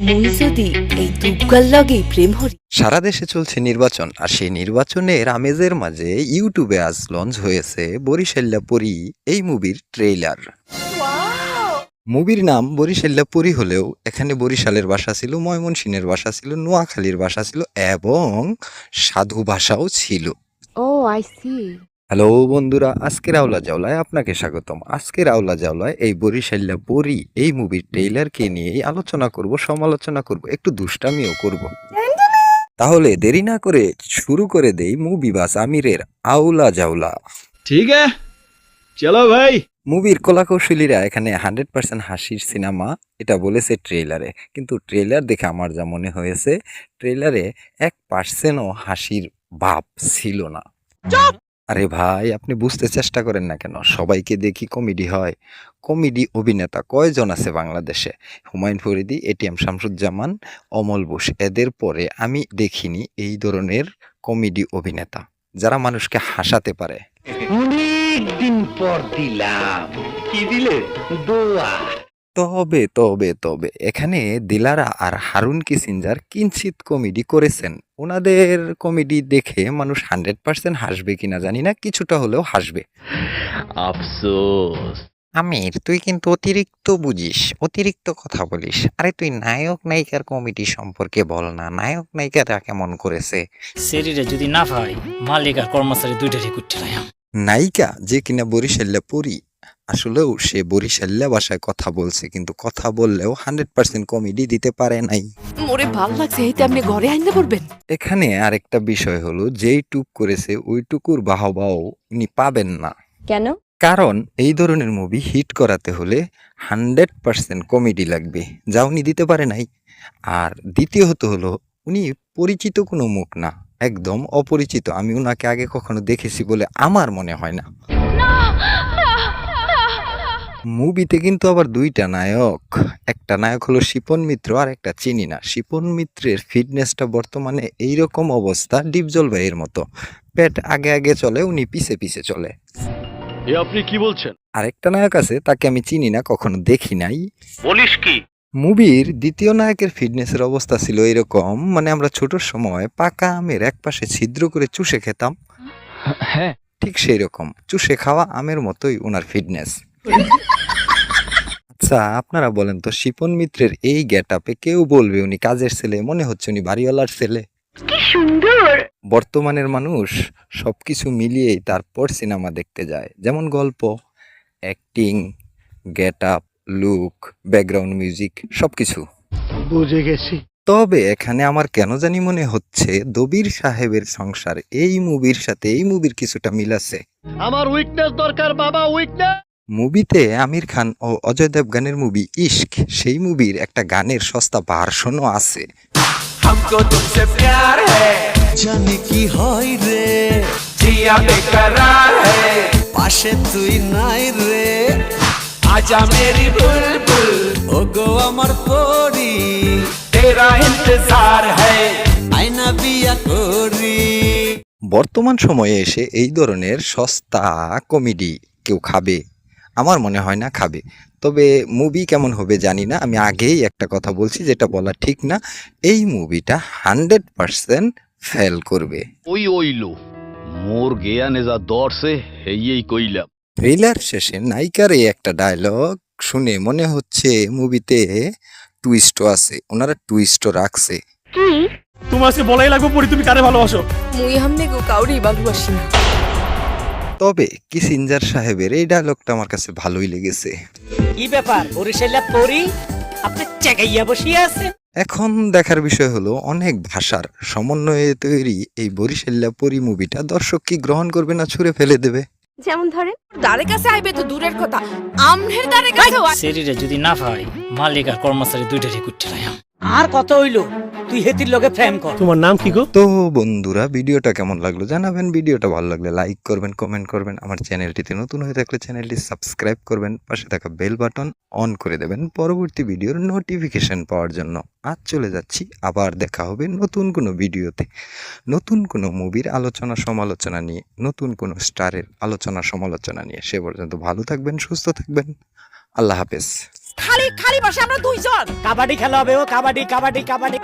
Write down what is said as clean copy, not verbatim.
মুই যদি এই দুগ্গার লগেই প্রেম হরি। সারা দেশে চলছে নির্বাচন, আর সেই নির্বাচনের আমেজের মাঝে ইউটিউবে আজ লঞ্চ হয়েছে বরিশাল্লা পরী এই মুভির ট্রেইলার। মুভির নাম বরিশাল্লা পরী হলেও এখানে বরিশালের ভাষা ছিল, ময়মনসিংহের ভাষা ছিল, নোয়াখালীর ভাষা ছিল এবং সাধু ভাষাও ছিল। ও আই সি। হ্যালো বন্ধুরা, আজকের আওলা জাওলায় আপনাকে স্বাগতম। আজকের আওলা জাওলায় এই বরিশাল্লা পরী এই মুভির ট্রেইলারকে নিয়েই আলোচনা করব, সমালোচনা করব, একটু দুষ্টামিও করব। তাহলে দেরি না করে শুরু করে দেই মুভি বাস আমিরের আওলা জাওলা। ঠিক আছে, চলো ভাই। মুভির কলাকৌশলীরা এখানে 100% হাসির সিনেমা এটা বলেছে ট্রেইলারে, কিন্তু ট্রেইলার দেখে আমার যা মনে হয়েছে ট্রেইলারে 1%ও হাসির ভাব ছিল না। আরে ভাই, আপনি বুঝতে চেষ্টা করেন না কেন? সবাইকে দেখি কমেডি হয়। কমেডি অভিনেতা কয়জন আছে বাংলাদেশে? হুমায়ুন ফরিদি, এটিএম শামসুজ্জামান, অমল বোস, এদের পরে আমি দেখিনি এই ধরনের কমেডি অভিনেতা যারা মানুষকে হাসাতে পারে। অনেকদিন পর দিলাম। কি দিলে? দোয়া। তবে তবে তবে এখানে দিলারা আর হারুন কিসিঞ্জার কিঞ্চিত কমেডি করেছেন। ওনাদের কমেডি দেখে মানুষ 100% হাসবে কিনা জানি না, কিছুটা হলেও হাসবে। আফসোস। আমির, তুই কিন্তু অতিরিক্ত বুঝিস, অতিরিক্ত কথা বলিস। আরে তুই নায়ক নায়িকার কমেডি সম্পর্কে বল না, নায়ক নায়িকারা কেমন করেছে। শরীরে যদি না পাই মালিক আর কর্মচারী দুইটারই কুটতে লাগাম। নায়িকা যে কিনা বরিশাল্লা পরী, আসলেও সে বরিশাল্লা ভাষায় কথা বলছে, কিন্তু কথা বললেও 100% কমেডি দিতে পারে নাই। মোরে ভাল লাগছে, এইটা আপনি ঘরে আইনা পড়বেন। এখানে আরেকটা বিষয় হলো, যেই টুক করেছে ওইটুকুর বাহবাও উনি পাবেন না। কেন? কারণ এই ধরনের মুভি হিট করাতে হলে 100% কমেডি লাগবে, যা উনি দিতে পারে নাই। আর দ্বিতীয়ত হলো, উনি পরিচিত কোনো মুখ না, একদম অপরিচিত। আমি ওনাকে আগে কখনো দেখেছি বলে আমার মনে হয় না। মুভিতে কিন্তু আবার দুইটা নায়ক, একটা নায়ক হলো শিপন মিত্র আর একটা চিনি না। শিপন মিত্রের ফিটনেসটা বর্তমানে এইরকম অবস্থা ডিপজল ভাইয়ের মতো, পেট আগে আগে চলে, উনি পিছে পিছে চলে। এ আপনি কি বলছেন? আরেকটা নায়ক আছে, তাকে আমি চিনি না, কখনো দেখি নাই। বলিস কি? মুভির দ্বিতীয় নায়কের ফিটনেসের অবস্থা ছিল এরকম, মানে আমরা ছোট সময় পাকা আমের এক পাশে ছিদ্র করে চুষে খেতাম, হ্যাঁ, ঠিক সেই রকম চুষে খাওয়া আমের মতোই ওনার ফিটনেস। আচ্ছা আপনারা বলেন তো, শিপন মিত্রের এই গেটআপে কেউ বলবে উনি কাজের ছেলে? মনে হচ্ছে উনি বাড়িওয়ালার ছেলে। কি সুন্দর। বর্তমানের মানুষ সবকিছু মিলিয়েই তারপর সিনেমা দেখতে যায়, যেমন গল্প, acting, getup, look, background music, সবকিছু। বুঝে গেছি। তবে এখানে আমার কেন জানি মনে হচ্ছে দবির সাহেবের সংসার এই মুভির সাথে এই মুভির কিছুটা মিল আছে। আমার উইকনেস দরকার বাবা, উইকনেস। মুভিতে আমির খান ও অজয় দেবগানের মুভি ইশক, সেই মুভির একটা গানের সস্তা ভার্সনও আছে। জানি কি হয় রে, পাশে তুই নাই রে, আজা মেরি বুলবুল, ওগো আমার পরি, তেরা ইন্তজার হ্যায়, আয়না বিয়া করি। বর্তমান সময়ে এসে এই ধরনের সস্তা কমেডি কেউ খাবে? আমার মনে হয় না খাবে। তবে মুভি কেমন হবে জানি না। আমি আগেই একটা কথা বলছি যেটা বলা ঠিক না, এই মুভিটা 100% ফেল করবে। ওইলো মোর জ্ঞানে যা দর্শে হেই কইলাম। ট্রেইলার শেষে নায়িকার এই একটা ডায়লগ শুনে মনে হচ্ছে মুভিতে টুইস্টও আছে, ওনারা টুইস্টও রাখছে। তোমার আজকে বলাই লাগবে পরি তুমি কারে ভালোবাসো। মুই হামনে গো কাউরি ভালোবাসি না। তবে কিসিঞ্জার সাহেবের এই ডায়লগটা আমার কাছে ভালোই লেগেছে। কি ব্যাপার বরিশাল্লা পরি আপনি চেকাইয়া বসিয়ে আছেন? এখন দেখার বিষয় হলো, অনেক ভাষার সমন্বয়ে তৈরি এই বরিশাল্লা পরী মুভিটা দর্শক কি গ্রহণ করবে না ছুঁড়ে ফেলে দেবে? যেমন ধরেন, দ্বারে কাছে আইবে তো দূরের কথা, আমনের দ্বারে কাছে শরীরে যদি না পাই মালিক আর কর্মচারী দুইটারই কুটতে লাগাম। আর কত হইলো, তুই হেতির লগে প্রেম কর। তোমার নাম কি গো? তো বন্ধুরা, ভিডিওটা কেমন লাগলো জানাবেন। ভিডিওটা ভালো লাগলে লাইক করবেন, কমেন্ট করবেন। আমার চ্যানেলটিতে নতুন হয়ে থাকলে চ্যানেলটি সাবস্ক্রাইব করবেন, পাশে থাকা বেল বাটন অন করে দেবেন পরবর্তী ভিডিওর নোটিফিকেশন পাওয়ার জন্য। আজ চলে যাচ্ছি, আবার দেখা হবে নতুন কোনো ভিডিওতে, নতুন কোনো মুভির আলোচনা সমালোচনা নিয়ে, নতুন কোনো স্টারের আলোচনা সমালোচনা নিয়ে। সে পর্যন্ত ভালো থাকবেন, সুস্থ থাকবেন। আল্লাহ হাফেজ। খালি খালি বসে আমরা দুইজন। কাবাডি খেলা হবে ও, কাবাডি কাবাডি কাবাডি